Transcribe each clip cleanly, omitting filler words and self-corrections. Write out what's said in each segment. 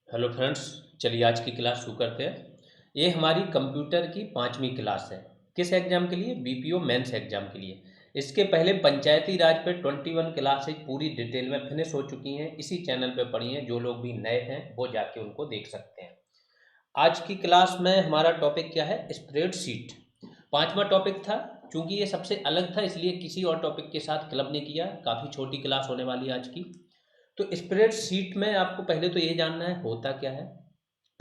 Hello friends. चलिए आज की क्लास शुरू करते हैं। ये हमारी कंप्यूटर की 5वीं क्लास है। किस एग्ज़ाम के लिए? बीपीओ मेंस एग्ज़ाम के लिए। इसके पहले पंचायती राज पे 21 क्लासेज पूरी डिटेल में फिनिश हो चुकी हैं। इसी चैनल पे पढ़ी हैं। जो लोग भी नए हैं वो जाके उनको देख सकते हैं। आज की क्लास में हमारा टॉपिक क्या है? स्प्रेडशीट। 5वां टॉपिक था। चूंकि ये सबसे अलग था इसलिए किसी और टॉपिक के साथ क्लब नहीं किया। काफ़ी छोटी क्लास होने वाली है आज की। तो स्प्रेडशीट में आपको पहले तो ये जानना है होता क्या है।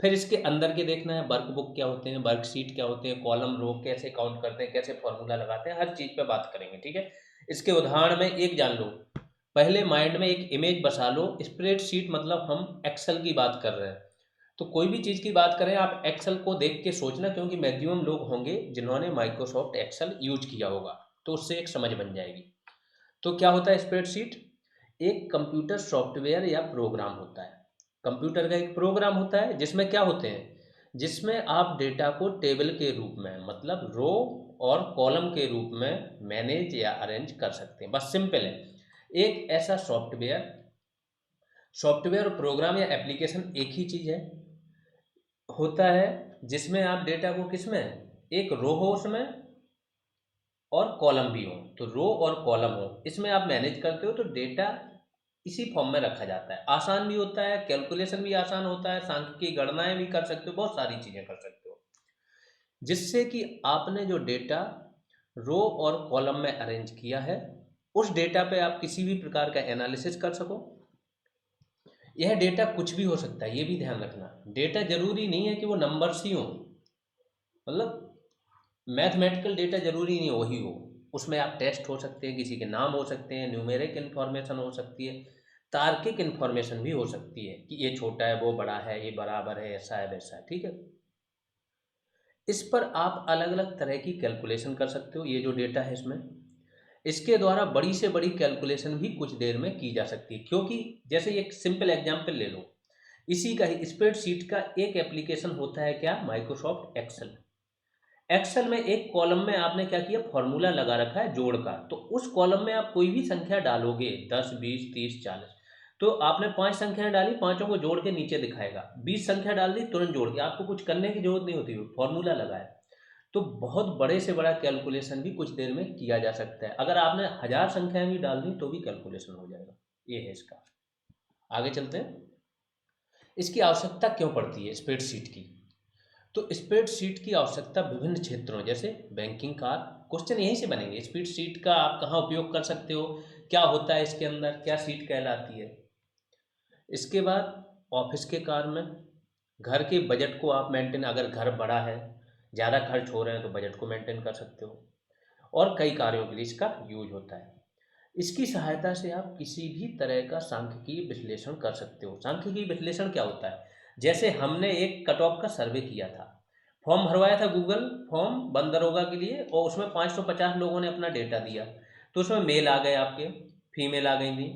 फिर इसके अंदर के देखना है वर्कबुक क्या होते हैं, वर्कशीट क्या होते हैं, कॉलम रो कैसे काउंट करते हैं, कैसे फॉर्मूला लगाते हैं, हर चीज़ पे बात करेंगे। ठीक है। इसके उदाहरण में एक जान लो। पहले माइंड में एक इमेज बसा लो। स्प्रेडशीट मतलब हम एक्सेल की बात कर रहे हैं। तो कोई भी चीज़ की बात करें आप एक्सेल को देख के सोचना, क्योंकि मैक्सिमम लोग होंगे जिन्होंने माइक्रोसॉफ्ट एक्सेल यूज किया होगा। तो उससे एक समझ बन जाएगी। तो क्या होता है स्प्रेडशीट? एक कंप्यूटर सॉफ्टवेयर या प्रोग्राम होता है। कंप्यूटर का एक प्रोग्राम होता है जिसमें क्या होते हैं, जिसमें आप डेटा को टेबल के रूप में मतलब रो और कॉलम के रूप में मैनेज या अरेंज कर सकते हैं। बस सिंपल है। एक ऐसा सॉफ्टवेयर सॉफ्टवेयर और प्रोग्राम या एप्लीकेशन एक ही चीज़ है होता है, जिसमें आप डेटा को किसमें, एक रो हो उसमें और कॉलम भी हो। तो रो और कॉलम हो इसमें आप मैनेज करते हो तो डेटा इसी फॉर्म में रखा जाता है। आसान भी होता है, कैलकुलेशन भी आसान होता है, सांख्यिकी गणनाएं भी कर सकते हो, बहुत सारी चीज़ें कर सकते हो, जिससे कि आपने जो डेटा रो और कॉलम में अरेंज किया है उस डेटा पे आप किसी भी प्रकार का एनालिसिस कर सको। यह डेटा कुछ भी हो सकता है, ये भी ध्यान रखना। डेटा जरूरी नहीं है कि वो नंबर्स ही हो, मतलब मैथमेटिकल डेटा जरूरी नहीं वही हो। उसमें आप टेस्ट हो सकते हैं, किसी के नाम हो सकते हैं, न्यूमेरिक इन्फॉर्मेशन हो सकती है, तार्किक इन्फॉर्मेशन भी हो सकती है कि ये छोटा है वो बड़ा है, ये बराबर है, ऐसा है वैसा है। ठीक है। इस पर आप अलग अलग तरह की कैलकुलेशन कर सकते हो। ये जो डेटा है इसमें इसके द्वारा बड़ी से बड़ी कैलकुलेशन भी कुछ देर में की जा सकती है। क्योंकि जैसे एक सिंपल एग्जांपल ले लो, इसी का ही स्प्रेडशीट का एक एप्लीकेशन होता है क्या, माइक्रोसॉफ्ट एक्सेल। एक्सेल में एक कॉलम में आपने क्या किया, फॉर्मूला लगा रखा है जोड़ का। तो उस कॉलम में आप कोई भी संख्या डालोगे, 10 20 30 40, तो आपने 5 संख्याएं डाली, पांचों को जोड़ के नीचे दिखाएगा। 20 संख्या डाल दी, तुरंत जोड़ के, आपको कुछ करने की जरूरत नहीं होती, फॉर्मूला लगाया। तो बहुत बड़े से बड़ा कैलकुलेशन भी कुछ देर में किया जा सकता है। अगर आपने 1000 संख्याएं भी डाल दी तो भी कैलकुलेशन हो जाएगा। ये है इसका। आगे चलते हैं। इसकी आवश्यकता क्यों पड़ती है स्प्रेडशीट की? तो स्प्रेडशीट की आवश्यकता विभिन्न क्षेत्रों जैसे बैंकिंग का, क्वेश्चन यहीं से बनेंगे। स्प्रेडशीट का आप कहाँ उपयोग कर सकते हो, क्या होता है इसके अंदर, क्या शीट कहलाती है। इसके बाद ऑफिस के कार्य में, घर के बजट को आप मेंटेन, अगर घर बड़ा है, ज़्यादा खर्च हो रहे हैं तो बजट को मेंटेन कर सकते हो। और कई कार्यों के लिए इसका यूज होता है। इसकी सहायता से आप किसी भी तरह का सांख्यिकीय विश्लेषण कर सकते हो। सांख्यिकीय विश्लेषण क्या होता है? जैसे हमने एक कट ऑफ का सर्वे किया था, फॉर्म भरवाया था गूगल फॉर्म वन दरोगा के लिए, और उसमें 550 लोगों ने अपना डेटा दिया। तो उसमें मेल आ गए आपके, फीमेल आ गई थी।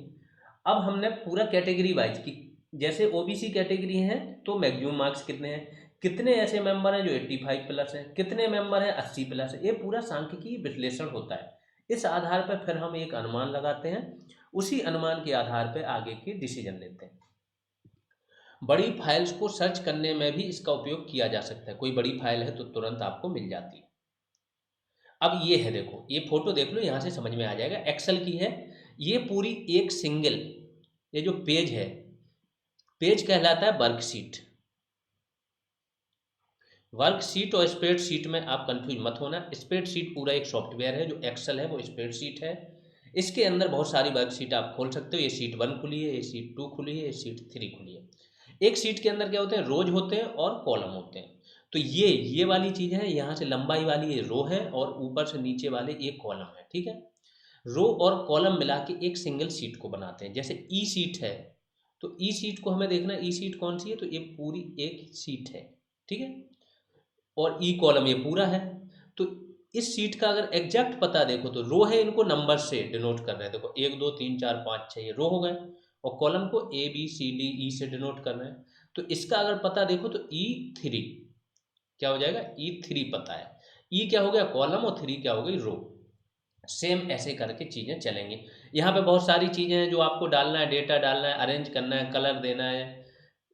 अब हमने पूरा कैटेगरी वाइज की, जैसे ओबीसी कैटेगरी है तो मैक्सिमम मार्क्स कितने हैं, कितने ऐसे मेंबर हैं जो 85+ हैं, कितने मेंबर हैं 80+, है। ये पूरा सांख्यिकीय विश्लेषण होता है। इस आधार पर फिर हम एक अनुमान लगाते हैं, उसी अनुमान के आधार पर आगे की डिसीजन लेते हैं। बड़ी फाइल्स को सर्च करने में भी इसका उपयोग किया जा सकता है। कोई बड़ी फाइल है तो तुरंत आपको मिल जाती है। अब ये है, देखो ये फोटो देख लो, यहाँ से समझ में आ जाएगा, एक्सेल की है। ये पूरी एक सिंगल, ये जो पेज है, पेज कहलाता है वर्कशीट। वर्कशीट और स्प्रेडशीट में आप कंफ्यूज मत होना। स्प्रेडशीट पूरा एक सॉफ्टवेयर है, जो एक्सेल है वो स्प्रेडशीट है। इसके अंदर बहुत सारी वर्कशीट आप खोल सकते हो। ये शीट 1 खुली है, ये शीट 2 खुली है, ये शीट 3 खुली है। एक शीट के अंदर क्या होते हैं, रोज होते हैं और कॉलम होते हैं। तो ये वाली चीज़ है, यहाँ से लंबाई वाली ये रो है और ऊपर से नीचे वाले ये कॉलम है। ठीक है। रो और कॉलम मिला के एक सिंगल शीट को बनाते हैं। जैसे ई शीट है, तो ई शीट को हमें देखना, ई शीट कौन सी है, तो ये पूरी एक शीट है। ठीक है। और ई कॉलम ये पूरा है। तो इस शीट का अगर एग्जैक्ट पता देखो तो रो है, इनको नंबर से डिनोट कर रहे हैं। देखो 1 2 3 4 5 6 ये रो हो गए, और कॉलम को ABCDE से डिनोट कर रहे हैं। तो इसका अगर पता देखो तो E3 क्या हो जाएगा, E3 पता है। ई क्या हो गया, कॉलम, और थ्री क्या हो गई, रो। सेम ऐसे करके चीज़ें चलेंगी। यहाँ पे बहुत सारी चीज़ें हैं जो आपको डालना है, डेटा डालना है, अरेंज करना है, कलर देना है,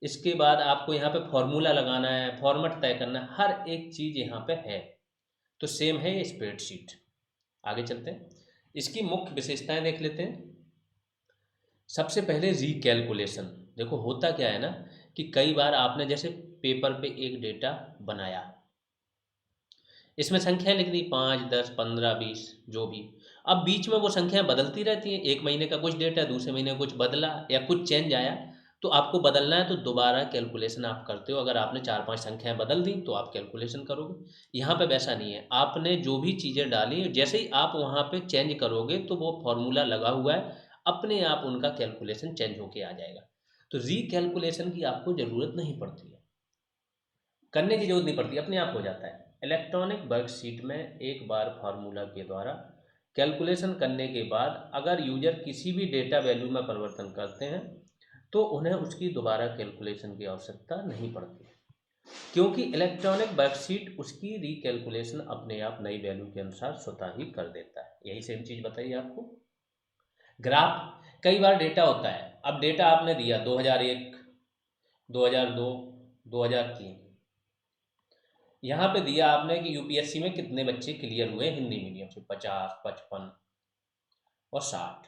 इसके बाद आपको यहाँ पे फॉर्मूला लगाना है, फॉर्मेट तय करना है, हर एक चीज़ यहाँ पे है। तो सेम है ये स्प्रेडशीट। आगे चलते हैं, इसकी मुख्य विशेषताएं देख लेते हैं। सबसे पहले रिकैलकुलेशन। देखो होता क्या है ना कि कई बार आपने जैसे पेपर पे एक डेटा बनाया, इसमें संख्याएं लिख दी 5, 10, 15, 20 जो भी। अब बीच में वो संख्याएं बदलती रहती हैं, एक महीने का कुछ डेटा, दूसरे महीने कुछ बदला या कुछ चेंज आया, तो आपको बदलना है तो दोबारा कैलकुलेशन आप करते हो। अगर आपने 4-5 संख्याएं बदल दी तो आप कैलकुलेशन करोगे। यहाँ पे वैसा नहीं है, आपने जो भी चीज़ें डाली जैसे ही आप वहाँ पे चेंज करोगे तो वो फॉर्मूला लगा हुआ है, अपने आप उनका कैलकुलेशन चेंज होके आ जाएगा। तो रिकैलकुलेशन की आपको ज़रूरत नहीं पड़ती है, करने की जरूरत नहीं पड़ती, अपने आप हो जाता है। इलेक्ट्रॉनिक वर्कशीट में एक बार फार्मूला के द्वारा कैलकुलेशन करने के बाद अगर यूजर किसी भी डेटा वैल्यू में परिवर्तन करते हैं तो उन्हें उसकी दोबारा कैलकुलेशन की आवश्यकता नहीं पड़ती, क्योंकि इलेक्ट्रॉनिक वर्कशीट उसकी रिकैलकुलेशन अपने आप नई वैल्यू के अनुसार स्वतः ही कर देता है। यही सेम चीज़ बताइए आपको। ग्राफ, कई बार डेटा होता है, अब डेटा आपने दिया 2001, 2002, 2003, यहाँ पे दिया आपने कि यूपीएससी में कितने बच्चे क्लियर हुए हिंदी मीडियम से, 50, 55 और 60।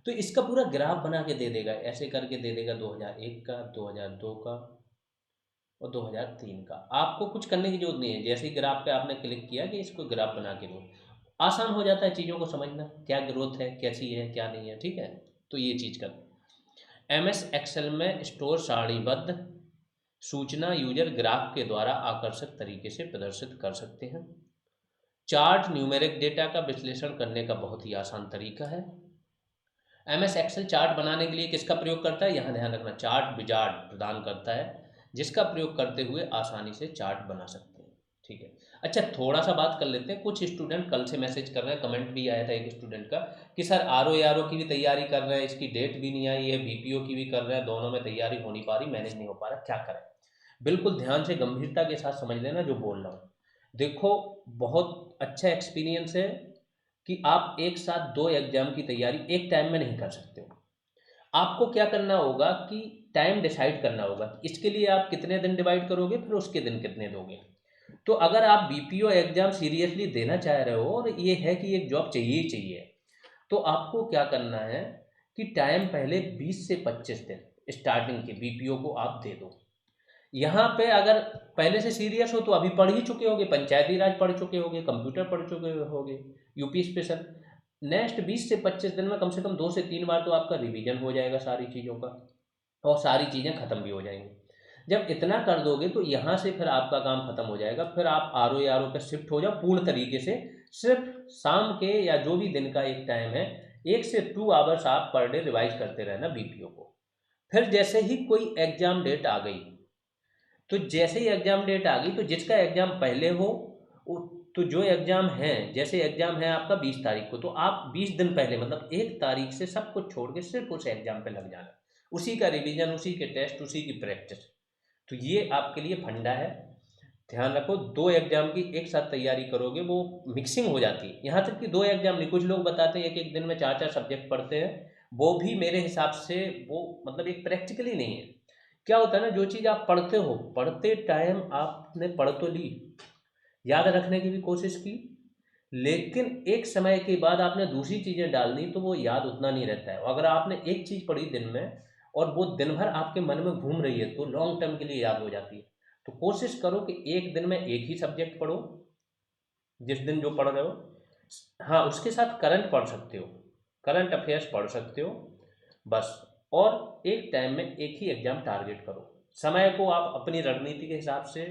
तो इसका पूरा ग्राफ बना के दे देगा, ऐसे करके दे देगा 2001 का, 2002 का और 2003 का। आपको कुछ करने की जरूरत नहीं है, जैसे ही ग्राफ पे आपने क्लिक किया कि इसको ग्राफ बना के दो, आसान हो जाता है चीज़ों को समझना, क्या ग्रोथ है, कैसी है, क्या नहीं है। ठीक है, तो ये चीज़ कर एमएस एक्सेल में स्टोर सारणीबद्ध सूचना यूजर ग्राफ के द्वारा आकर्षक तरीके से प्रदर्शित कर सकते हैं। चार्ट न्यूमेरिक डेटा का विश्लेषण करने का बहुत ही आसान तरीका है। एमएस एक्सेल चार्ट बनाने के लिए किसका प्रयोग करता है, यहाँ ध्यान रखना, चार्ट विजार्ड प्रदान करता है, जिसका प्रयोग करते हुए आसानी से चार्ट बना सकते हैं। ठीक है, अच्छा थोड़ा सा बात कर लेते हैं। कुछ स्टूडेंट कल से मैसेज कर रहे हैं, कमेंट भी आया था एक स्टूडेंट का कि सर आरओ की भी तैयारी कर रहे हैं, इसकी डेट भी नहीं आई है, बीपीओ की भी कर रहे हैं, दोनों में तैयारी हो नहीं पा रही, मैनेज नहीं हो पा रहा, क्या करें। बिल्कुल ध्यान से गंभीरता के साथ समझ लेना जो बोल रहा हूँ। देखो, बहुत अच्छा एक्सपीरियंस है कि आप एक साथ दो एग्जाम की तैयारी एक टाइम में नहीं कर सकते हो। आपको क्या करना होगा कि टाइम डिसाइड करना होगा कि इसके लिए आप कितने दिन डिवाइड करोगे, फिर उसके दिन कितने दोगे। तो अगर आप बीपीओ एग्जाम सीरियसली देना चाह रहे हो और ये है कि एक जॉब चाहिए ही चाहिए, तो आपको क्या करना है कि टाइम पहले 20 से 25 दिन स्टार्टिंग के बीपीओ को आप दे दो। यहाँ पे अगर पहले से सीरियस हो तो अभी पढ़ ही चुके होगे, पंचायती राज पढ़ चुके होगे, कंप्यूटर पढ़ चुके होगे, यूपी स्पेशल। नेक्स्ट 20 से 25 दिन में कम से कम 2 से 3 बार तो आपका रिवीजन हो जाएगा सारी चीज़ों का, और सारी चीज़ें खत्म भी हो जाएंगी। जब इतना कर दोगे तो यहाँ से फिर आपका काम खत्म हो जाएगा, फिर आप आर ओ पे शिफ्ट हो जाओ पूर्ण तरीके से। सिर्फ शाम के या जो भी दिन का एक टाइम है, 1 से 2 आवर्स आप पर डे रिवाइज करते रहना बीपीओ को। फिर जैसे ही कोई एग्जाम डेट आ गई, तो जैसे ही एग्जाम डेट आ गई तो जिसका एग्जाम पहले हो, तो जो एग्जाम है, जैसे एग्जाम है आपका 20 तारीख को, तो आप 20 दिन पहले मतलब 1 तारीख से सब कुछ छोड़ के सिर्फ उस एग्जाम पे लग जाना, उसी का रिवीजन, उसी के टेस्ट, उसी की प्रैक्टिस। तो ये आपके लिए फंडा है। ध्यान रखो, दो एग्जाम की एक साथ तैयारी करोगे वो मिक्सिंग हो जाती है। यहाँ तक कि दो एग्जाम नहीं, कुछ लोग बताते हैं एक एक दिन में 4-4 सब्जेक्ट पढ़ते हैं, वो भी मेरे हिसाब से वो मतलब एक प्रैक्टिकली नहीं है। क्या होता है ना, जो चीज़ आप पढ़ते हो, पढ़ते टाइम आपने पढ़ तो ली, याद रखने की भी कोशिश की, लेकिन एक समय के बाद आपने दूसरी चीज़ें डाल दी तो वो याद उतना नहीं रहता है। अगर आपने एक चीज़ पढ़ी दिन में और वो दिन भर आपके मन में घूम रही है तो लॉन्ग टर्म के लिए याद हो जाती है। तो कोशिश करो कि एक दिन में एक ही सब्जेक्ट पढ़ो, जिस दिन जो पढ़ रहे हो। हाँ, उसके साथ करंट पढ़ सकते हो, करंट अफेयर्स पढ़ सकते हो बस। और एक टाइम में एक ही एग्जाम टारगेट करो। समय को आप अपनी रणनीति के हिसाब से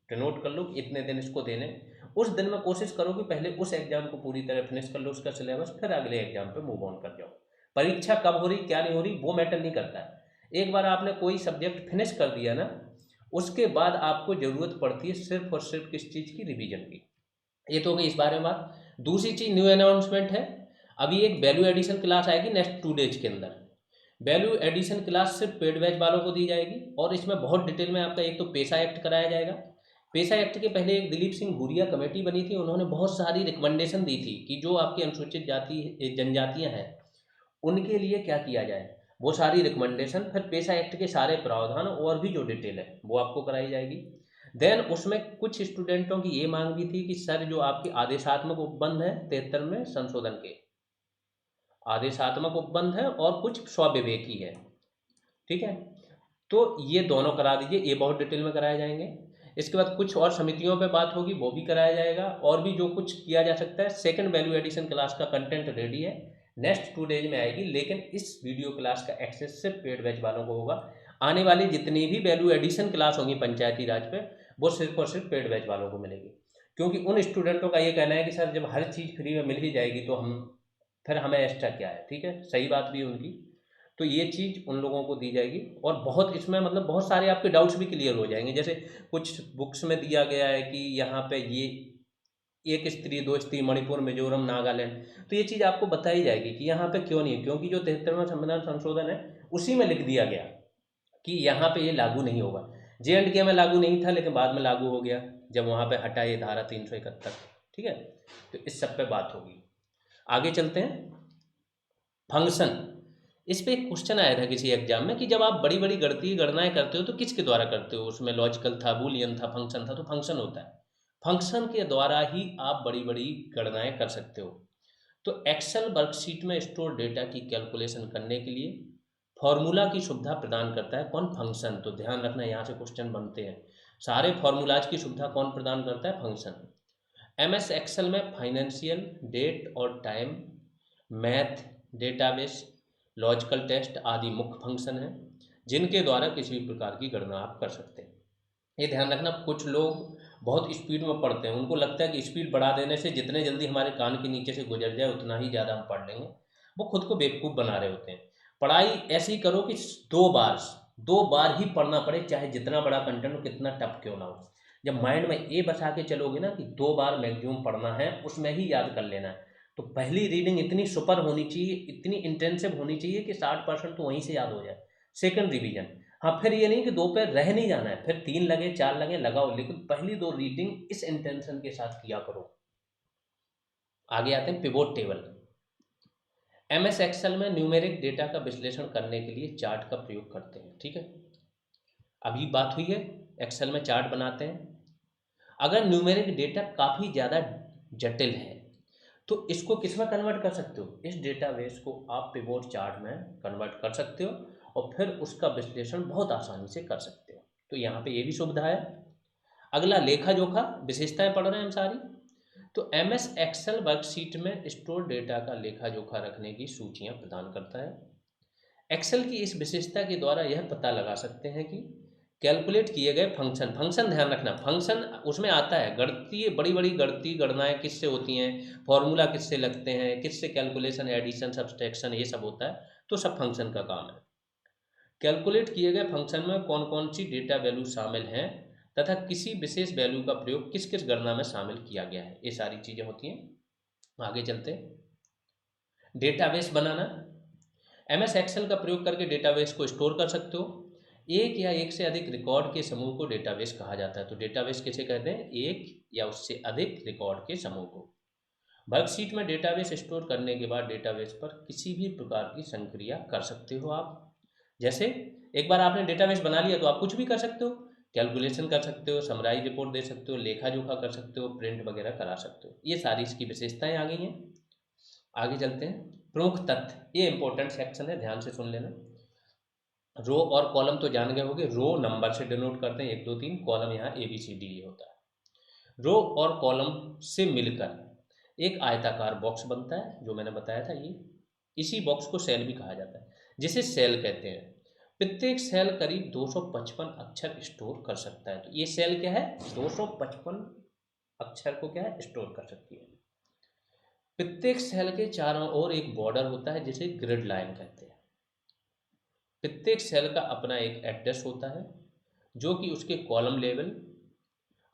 डिनोट कर लो कि इतने दिन इसको देने। उस दिन में कोशिश करो कि पहले उस एग्जाम को पूरी तरह फिनिश कर लो, उसका सिलेबस, फिर अगले एग्जाम पे मूव ऑन कर जाओ। परीक्षा कब हो रही क्या नहीं हो रही वो मैटर नहीं करता है। एक बार आपने कोई सब्जेक्ट फिनिश कर दिया ना, उसके बाद आपको ज़रूरत पड़ती है सिर्फ और सिर्फ किस चीज़ की, रिवीजन की। ये तो हो गई इस बारे में बात। दूसरी चीज़, न्यू अनाउंसमेंट है, अभी एक वैल्यू एडिशन क्लास आएगी नेक्स्ट 2 डेज के अंदर। वैल्यू एडिशन क्लास सिर्फ पेड बैच वालों को दी जाएगी और इसमें बहुत डिटेल में आपका एक तो पेशा एक्ट कराया जाएगा। पेशा एक्ट के पहले एक दिलीप सिंह भूरिया कमेटी बनी थी, उन्होंने बहुत सारी रिकमेंडेशन दी थी कि जो आपकी अनुसूचित जाति जनजातियां हैं उनके लिए क्या किया जाए। वो सारी रिकमेंडेशन, फिर पेशा एक्ट के सारे प्रावधान और भी जो डिटेल है वो आपको कराई जाएगी। देन उसमें कुछ स्टूडेंटों की ये मांग भी थी कि सर जो आपकी आदेशात्मक उपबंध है 73 में संशोधन के, आदेशात्मक उपबंध है और कुछ स्वविवेकी है, ठीक है, तो ये दोनों करा दीजिए, ये बहुत डिटेल में कराए जाएंगे। इसके बाद कुछ और समितियों पे बात होगी, वो भी कराया जाएगा, और भी जो कुछ किया जा सकता है। सेकंड वैल्यू एडिशन क्लास का कंटेंट रेडी है, नेक्स्ट 2 डेज में आएगी, लेकिन इस वीडियो क्लास का एक्सेस सिर्फ पेड बैच वालों को होगा। आने वाली जितनी भी वैल्यू एडिशन क्लास होंगी पंचायती राज पे, वो सिर्फ और सिर्फ पेड बैच वालों को मिलेगी, क्योंकि उन स्टूडेंटों का ये कहना है कि सर जब हर चीज़ फ्री में मिल ही जाएगी तो हम फिर हमें एक्स्ट्रा क्या है, ठीक है, सही बात भी है उनकी। तो ये चीज़ उन लोगों को दी जाएगी, और बहुत इसमें मतलब बहुत सारे आपके डाउट्स भी क्लियर हो जाएंगे। जैसे कुछ बुक्स में दिया गया है कि यहाँ पे ये एक स्त्री, दो स्त्री, मणिपुर, मिजोरम, नागालैंड, तो ये चीज़ आपको बताई जाएगी कि यहाँ पे क्यों नहीं है, क्योंकि जो 73वां संविधान संशोधन है उसी में लिख दिया गया कि यहाँ पे ये लागू नहीं होगा। JNK में लागू नहीं था, लेकिन बाद में लागू हो गया जब वहाँ पे हटा ये धारा 371, ठीक है। तो इस सब पे बात होगी। आगे चलते हैं। फंक्शन, इस पे एक क्वेश्चन आया था किसी एग्जाम में कि जब आप बड़ी बड़ी गणनाएं करते हो तो किसके द्वारा करते हो, उसमें लॉजिकल था, बूलियन था, फंक्शन था, तो फंक्शन होता है। फंक्शन के द्वारा ही आप बड़ी बड़ी गणनाएं कर सकते हो। तो एक्सेल वर्कशीट में स्टोर डेटा की कैलकुलेशन करने के लिए फॉर्मूला की सुविधा प्रदान करता है कौन, फंक्शन। तो ध्यान रखना, यहाँ से क्वेश्चन बनते हैं। सारे फॉर्मूलाज की सुविधा कौन प्रदान करता है, फंक्शन। MS एक्सेल में फाइनेंशियल, डेट और time, math, database, logical test आदि मुख्य फंक्शन हैं जिनके द्वारा किसी भी प्रकार की गणना आप कर सकते हैं। ये ध्यान रखना, कुछ लोग बहुत स्पीड में पढ़ते हैं, उनको लगता है कि स्पीड बढ़ा देने से जितने जल्दी हमारे कान के नीचे से गुजर जाए उतना ही ज़्यादा हम पढ़ लेंगे। वो खुद को बेवकूफ़ बना रहे होते हैं। पढ़ाई ऐसी करो कि 2 बार ही पढ़ना पड़े, चाहे जितना बड़ा कंटेंट हो, कितना टफ क्यों ना हो। जब माइंड में ये बसा के चलोगे ना कि 2 बार मैक्सिमम पढ़ना है, उसमें ही याद कर लेना है, तो पहली रीडिंग इतनी सुपर होनी चाहिए, इतनी इंटेंसिव होनी चाहिए कि 60% तो वहीं से याद हो जाए। सेकंड रिवीजन, हाँ, फिर ये नहीं कि 2 पे रह नहीं जाना है, फिर 3 लगे, 4 लगे, लगाओ, लेकिन पहली 2 रीडिंग इस इंटेंशन के साथ किया करो। आगे आते हैं पिवोट टेबल। MS एक्सेल में न्यूमेरिक डेटा का विश्लेषण करने के लिए चार्ट का प्रयोग करते हैं, ठीक है। अभी बात हुई है एक्सेल में चार्ट बनाते हैं। अगर न्यूमेरिक डेटा काफ़ी ज़्यादा जटिल है तो इसको किस में कन्वर्ट कर सकते हो, इस डेटाबेस को आप पिवोट चार्ट में कन्वर्ट कर सकते हो और फिर उसका विश्लेषण बहुत आसानी से कर सकते हो। तो यहाँ पे ये भी सुविधा है। अगला लेखा जोखा, विशेषताएं पढ़ रहे हैं हम सारी। तो MS एक्सेल वर्कशीट में स्टोर डेटा का लेखा जोखा रखने की सूचियां प्रदान करता है। एक्सेल की इस विशेषता के द्वारा यह पता लगा सकते हैं कि कैलकुलेट किए गए फंक्शन ध्यान रखना, फंक्शन उसमें आता है, गणती, बड़ी बड़ी गणनाएं किससे होती हैं, फॉर्मूला किससे लगते हैं, किससे कैलकुलेशन, एडिशन, सब्सट्रैक्शन, ये सब होता है, तो सब फंक्शन का काम है। कैलकुलेट किए गए फंक्शन में कौन कौन सी डेटा वैल्यू शामिल हैं तथा किसी विशेष वैल्यू का प्रयोग किस किस गणना में शामिल किया गया है, ये सारी चीज़ें होती हैं। आगे चलते हैं। डेटाबेस बनाना, MS एक्सेल का प्रयोग करके डेटाबेस को स्टोर कर सकते हो। एक या एक से अधिक रिकॉर्ड के समूह को डेटाबेस कहा जाता है। तो डेटाबेस किसे कहते हैं, एक या उससे अधिक रिकॉर्ड के समूह को। वर्कशीट में डेटाबेस स्टोर करने के बाद डेटाबेस पर किसी भी प्रकार की संक्रिया कर सकते हो आप। जैसे एक बार आपने डेटाबेस बना लिया तो आप कुछ भी कर सकते हो, कैलकुलेशन कर सकते हो, समराइज रिपोर्ट दे सकते हो, लेखा जोखा कर सकते हो, प्रिंट वगैरह करा सकते हो। ये सारी इसकी विशेषताएं आ गई हैं। आगे चलते हैं। प्रमुख तथ्य, ये इंपॉर्टेंट सेक्शन है, ध्यान से सुन लेना। रो और कॉलम तो जान गए होंगे, रो नंबर से डिनोट करते हैं 1 2 3, कॉलम यहाँ ABCD होता है। रो और कॉलम से मिलकर एक आयताकार बॉक्स बनता है, जो मैंने बताया था ये। इसी बॉक्स को सेल भी कहा जाता है, जिसे सेल कहते हैं। प्रत्येक सेल करीब 255 अक्षर स्टोर कर सकता है। तो ये सेल क्या है, 255 अक्षर को क्या है, स्टोर कर सकती है। प्रत्येक सेल के चारों ओर एक बॉर्डर होता है जिसे ग्रिड लाइन कहते हैं। प्रत्येक सेल का अपना एक एड्रेस होता है जो कि उसके कॉलम लेवल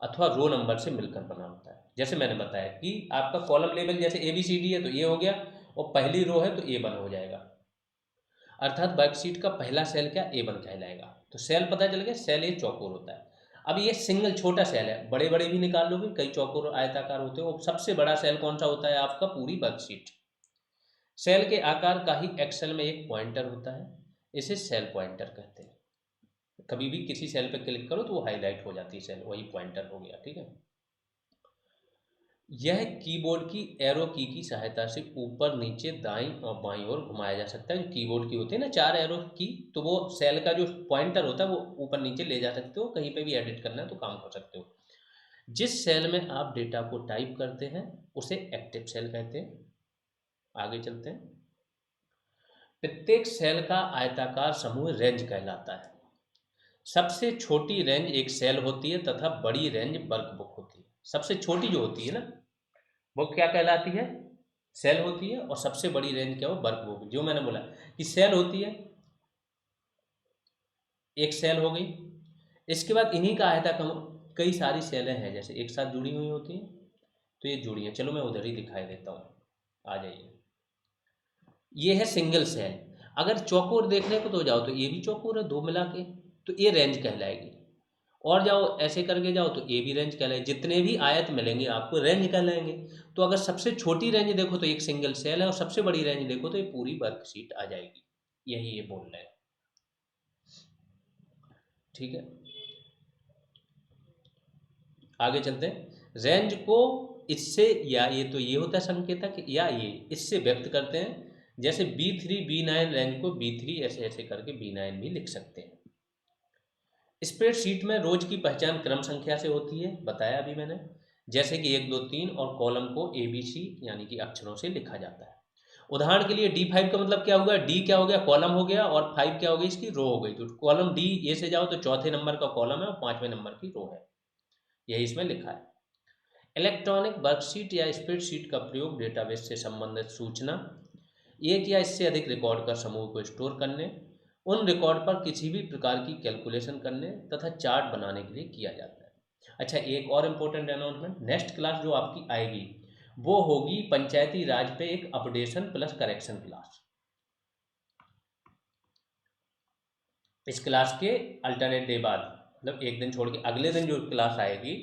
अथवा रो नंबर से मिलकर बना होता है। जैसे मैंने बताया कि आपका कॉलम लेवल जैसे ABCD है तो ये हो गया, और पहली रो है तो A1 हो जाएगा, अर्थात वर्कशीट का पहला सेल क्या, A1 कहलाएगा। तो सेल पता चल गया, सेल ये चौकोर होता है। अब ये सिंगल छोटा सेल है, बड़े बड़े भी निकाल लोगे, कई चौकोर आयताकार होते हैं। सबसे बड़ा सेल कौन सा होता है आपका, पूरी वर्कशीट। सेल के आकार का ही एक्सेल में एक पॉइंटर होता है। इसे सेल पॉइंटर कहते हैं। कभी भी किसी सेल पे क्लिक करो तो वो हाईलाइट हो जाती है सेल, वही पॉइंटर हो गया, ठीक है। यह कीबोर्ड की एरो की सहायता से ऊपर नीचे दाईं और बाईं ओर घुमाया जा सकता है। जो कीबोर्ड की होती है ना 4 एरो की, तो वो सेल का जो पॉइंटर होता है वो ऊपर नीचे ले जा सकते हो, कहीं पे भी एडिट करना है तो काम कर सकते हो। जिस सेल में आप डेटा को टाइप करते हैं उसे एक्टिव सेल कहते हैं। आगे चलते हैं। प्रत्येक सेल का आयताकार समूह रेंज कहलाता है। सबसे छोटी रेंज एक सेल होती है तथा बड़ी रेंज वर्कबुक होती है। सबसे छोटी जो होती है ना वो क्या कहलाती है, सेल होती है, और सबसे बड़ी रेंज क्या हो, वर्कबुक। जो मैंने बोला कि सेल होती है, एक सेल हो गई। इसके बाद इन्हीं का आयताकार कई सारी सेलें हैं जैसे एक साथ जुड़ी हुई होती हैं, तो ये जुड़ी हैं। चलो मैं उधर ही दिखाई देता हूँ, आ जाइए। ये है सिंगल सेल। अगर चौकोर देखने को तो जाओ तो ये भी चौकोर है, दो मिला के, तो ये रेंज कहलाएगी। और जाओ ऐसे करके जाओ तो ये भी रेंज कहलाएगी। जितने भी आयत मिलेंगे आपको रेंज कहलाएंगे। तो अगर सबसे छोटी रेंज देखो तो एक सिंगल सेल है, और सबसे बड़ी रेंज देखो तो ये पूरी वर्कशीट आ जाएगी। यही ये बोल रहे हैं, ठीक है। आगे चलते हैं। रेंज को इससे, या ये तो ये होता है संकेतक, या ये इससे व्यक्त करते हैं। जैसे B3 B9 रेंज को B3 ऐसे ऐसे करके B9 भी लिख सकते हैं। स्प्रेडशीट में रोज की पहचान क्रम संख्या से होती है, बताया अभी मैंने। जैसे कि 1 2 3, और कॉलम को ABC यानी कि अक्षरों से लिखा जाता है। उदाहरण के लिए D5 का मतलब क्या हुआ, D क्या हो गया, कॉलम हो गया, और 5 क्या हो गई, इसकी रो हो गई। तो कॉलम D ए से जाओ तो चौथे नंबर का कॉलम है और 5वें नंबर की रो है, यही इसमें लिखा है। इलेक्ट्रॉनिक वर्कशीट या स्प्रेडशीट का प्रयोग डेटाबेस से संबंधित सूचना, एक या इससे अधिक रिकॉर्ड का समूह को स्टोर करने, उन रिकॉर्ड पर किसी भी प्रकार की कैलकुलेशन करने तथा चार्ट बनाने के लिए किया जाता है। अच्छा, एक और इम्पोर्टेंट अनाउंसमेंट, नेक्स्ट क्लास जो आपकी आएगी वो होगी पंचायती राज पे एक अपडेशन प्लस करेक्शन क्लास। इस क्लास के अल्टरनेट डे बाद, मतलब एक दिन छोड़ के अगले दिन जो क्लास आएगी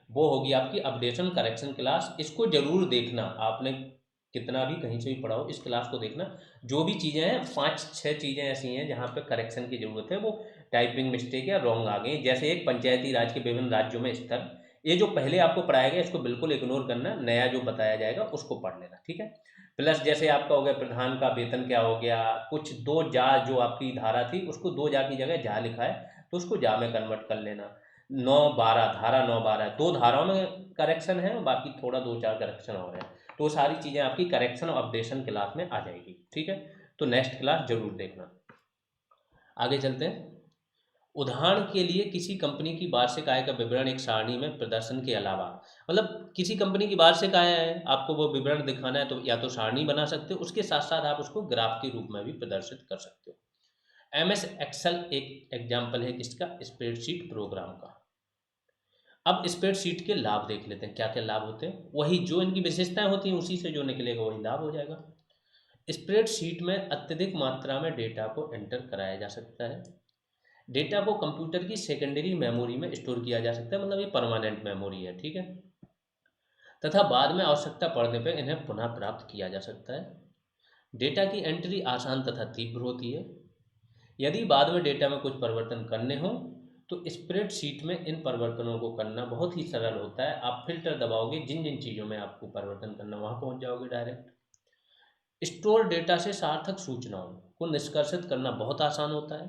वो होगी आपकी अपडेशन करेक्शन क्लास। इसको जरूर देखना, आपने कितना भी कहीं से भी पढ़ा हो इस क्लास को देखना। जो भी चीज़ें हैं 5 6 चीज़ें ऐसी हैं जहाँ पे करेक्शन की ज़रूरत है, वो टाइपिंग मिस्टेक या रॉन्ग आ गई। जैसे एक पंचायती राज के विभिन्न राज्यों में स्तर, ये जो पहले आपको पढ़ाया गया इसको बिल्कुल इग्नोर करना, नया जो बताया जाएगा उसको पढ़ लेना, ठीक है। प्लस जैसे आपका हो गया प्रधान का वेतन क्या हो गया, कुछ दो जा जो आपकी धारा थी उसको दो जा की जगह जा लिखा है तो उसको जा में कन्वर्ट कर लेना। 9 12 धारा 9 12 दो धाराओं में करेक्शन है, बाकी थोड़ा 2 4 करेक्शन हो रहे हैं। तो वो सारी चीज़ें आपकी करेक्शन और अपडेशन क्लास में आ जाएगी, ठीक है। तो नेक्स्ट क्लास जरूर देखना। आगे चलते हैं। उदाहरण के लिए किसी कंपनी की वार्षिक आय का विवरण एक सारणी में प्रदर्शन के अलावा, मतलब किसी कंपनी की वार्षिक आय है, आपको वो विवरण दिखाना है तो या तो सारणी बना सकते हो, उसके साथ साथ आप उसको ग्राफ के रूप में भी प्रदर्शित कर सकते हो। MS एक्सेल एक एग्जाम्पल है किसका, स्प्रेडशीट प्रोग्राम का। अब स्प्रेडशीट के लाभ देख लेते हैं, क्या क्या लाभ होते हैं। वही जो इनकी विशेषताएं होती हैं उसी से जो निकलेगा वही लाभ हो जाएगा। स्प्रेडशीट में अत्यधिक मात्रा में डेटा को एंटर कराया जा सकता है। डेटा को कंप्यूटर की सेकेंडरी मेमोरी में स्टोर किया जा सकता है, मतलब ये परमानेंट मेमोरी है, ठीक है। तथा बाद में आवश्यकता पड़ने पर इन्हें पुनः प्राप्त किया जा सकता है। डेटा की एंट्री आसान तथा तीव्र होती है। यदि बाद में डेटा में कुछ परिवर्तन करने हो तो स्प्रेडशीट में इन परिवर्तनों को करना बहुत ही सरल होता है। आप फिल्टर दबाओगे, जिन जिन चीज़ों में आपको परिवर्तन करना वहाँ पहुँच जाओगे डायरेक्ट। स्टोर डेटा से सार्थक सूचनाओं को निष्कर्षित करना बहुत आसान होता है।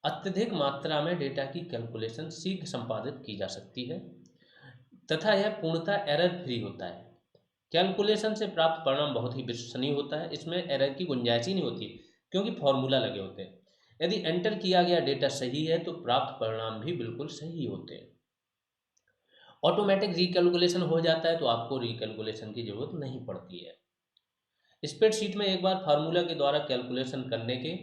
अत्यधिक मात्रा में डेटा की कैलकुलेशन शीघ्र संपादित की जा सकती है तथा यह पूर्णतः एरर फ्री होता है। कैलकुलेशन से प्राप्त परिणाम बहुत ही विश्वसनीय होता है, इसमें एरर की गुंजाइश ही नहीं होती क्योंकि फॉर्मूला लगे होते हैं। यदि एंटर किया गया डेटा सही है तो प्राप्त परिणाम भी बिल्कुल सही होते हैं। ऑटोमेटिक रिकैलकुलेशन हो जाता है तो आपको रिकैलकुलेशन की जरूरत नहीं पड़ती है। स्प्रेडशीट में एक बार फार्मूला के द्वारा कैलकुलेशन करने के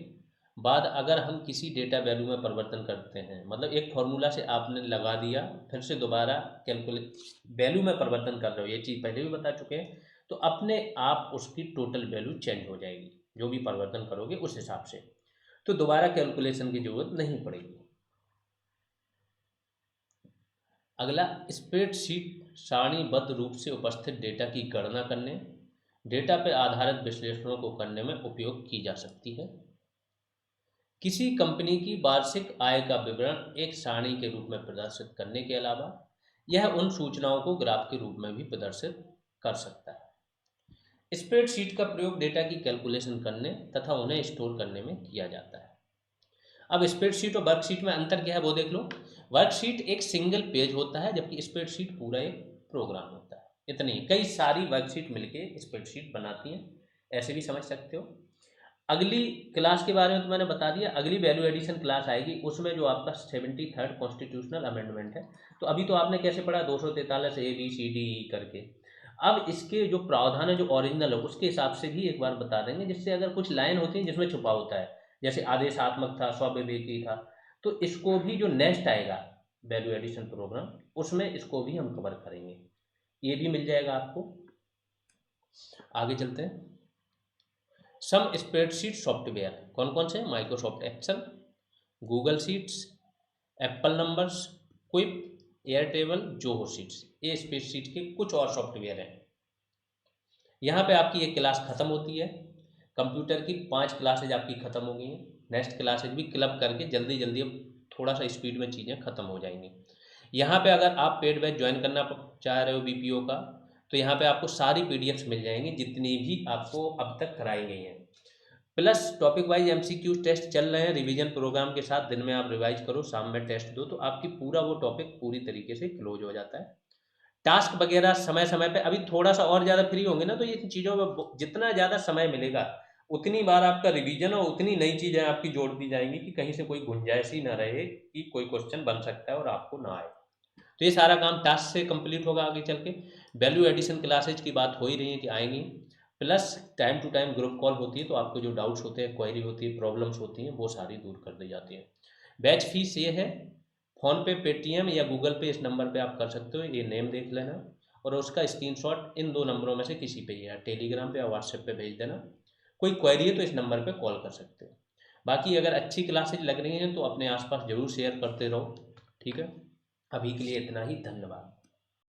बाद अगर हम किसी डेटा वैल्यू में परिवर्तन करते हैं, मतलब एक फार्मूला से आपने लगा दिया फिर से दोबारा कैलकुलेट वैल्यू में परिवर्तन कर रहे हो, ये चीज़ पहले भी बता चुके हैं, तो अपने आप उसकी टोटल वैल्यू चेंज हो जाएगी जो भी परिवर्तन करोगे उस हिसाब से। तो दोबारा कैलकुलेशन की जरूरत नहीं पड़ेगी। अगला, स्प्रेडशीट सारणीबद्ध रूप से उपस्थित डेटा की गणना करने, डेटा पर आधारित विश्लेषणों को करने में उपयोग की जा सकती है। किसी कंपनी की वार्षिक आय का विवरण एक सारणी के रूप में प्रदर्शित करने के अलावा यह उन सूचनाओं को ग्राफ के रूप में भी प्रदर्शित कर सकता है। स्प्रेडशीट का प्रयोग डेटा की कैलकुलेशन करने तथा उन्हें स्टोर करने में किया जाता है। अब स्प्रेडशीट और वर्कशीट में अंतर क्या है वो देख लो। वर्कशीट एक सिंगल पेज होता है, जबकि स्प्रेडशीट पूरा एक प्रोग्राम होता है। इतनी कई सारी वर्कशीट मिलके स्प्रेडशीट बनाती हैं, ऐसे भी समझ सकते हो। अगली क्लास के बारे में तो मैंने बता दिया, अगली वैल्यू एडिशन क्लास आएगी, उसमें जो आपका 73rd कॉन्स्टिट्यूशनल अमेंडमेंट है। तो अभी तो आपने कैसे पढ़ा 243 ABCDE करके। अब इसके जो प्रावधान है जो ओरिजिनल है उसके हिसाब से भी एक बार बता देंगे, जिससे अगर कुछ लाइन होती है जिसमें छुपा होता है, जैसे आदेशात्मक था, स्वविवेकी था, तो इसको भी जो नेक्स्ट आएगा वैल्यू एडिशन प्रोग्राम उसमें इसको भी हम कवर करेंगे, ये भी मिल जाएगा आपको। आगे चलते हैं। सम स्प्रेडशीट सॉफ्टवेयर कौन कौन से? Microsoft Excel, Google Sheets, Apple Numbers, Quip, Airtable, Zoho Sheets, ये स्प्रेडशीट के कुछ और सॉफ्टवेयर हैं। यहाँ पे आपकी एक क्लास खत्म होती है, कंप्यूटर की 5 क्लासेज आपकी खत्म हो गई हैं। नेक्स्ट क्लासेज भी क्लब करके जल्दी जल्दी अब थोड़ा सा स्पीड में चीज़ें खत्म हो जाएंगी। यहाँ पे अगर आप पेड बैच ज्वाइन करना चाह रहे हो बीपीओ का, तो यहाँ पे आपको सारी पीडीएफ्स मिल जाएंगी जितनी भी आपको अब तक कराई गई हैं। Plus topic wise MCQ test चल रहे हैं रिवीजन प्रोग्राम के साथ। दिन में आप रिवाइज करो, शाम में टेस्ट दो, तो आपकी पूरा वो टॉपिक पूरी तरीके से क्लोज हो जाता है। टास्क वगैरह समय समय पे अभी थोड़ा सा और ज़्यादा फ्री होंगे ना, तो ये चीज़ों में जितना ज़्यादा समय मिलेगा उतनी बार आपका रिवीजन और उतनी नई चीज़ें आपकी जोड़ दी जाएंगी कि कहीं से कोई गुंजाइश ही ना रहे कि कोई क्वेश्चन बन सकता है और आपको ना आए। तो ये सारा काम टास्क से कंप्लीट होगा आगे चल के। वैल्यू एडिशन क्लासेज की बात हो ही रही है कि आएंगी, plus time to time group call होती है, तो आपको जो डाउट्स होते हैं, क्वेरी होती है, प्रॉब्लम्स होती हैं, वो सारी दूर कर दी जाती है। बैच फीस ये है, फ़ोन पे, पेटीएम या गूगल पे, इस नंबर पे आप कर सकते हो, ये नेम देख लेना और उसका स्क्रीनशॉट इन 2 नंबरों में से किसी पे, या टेलीग्राम पे या व्हाट्सएप पे भेज देना। कोई क्वेरी है तो इस नंबर पे कॉल कर सकते हो। बाकी अगर अच्छी क्लासेज लग रही हैं तो अपने आसपास ज़रूर शेयर करते रहो, ठीक है। अभी के लिए इतना ही, धन्यवाद।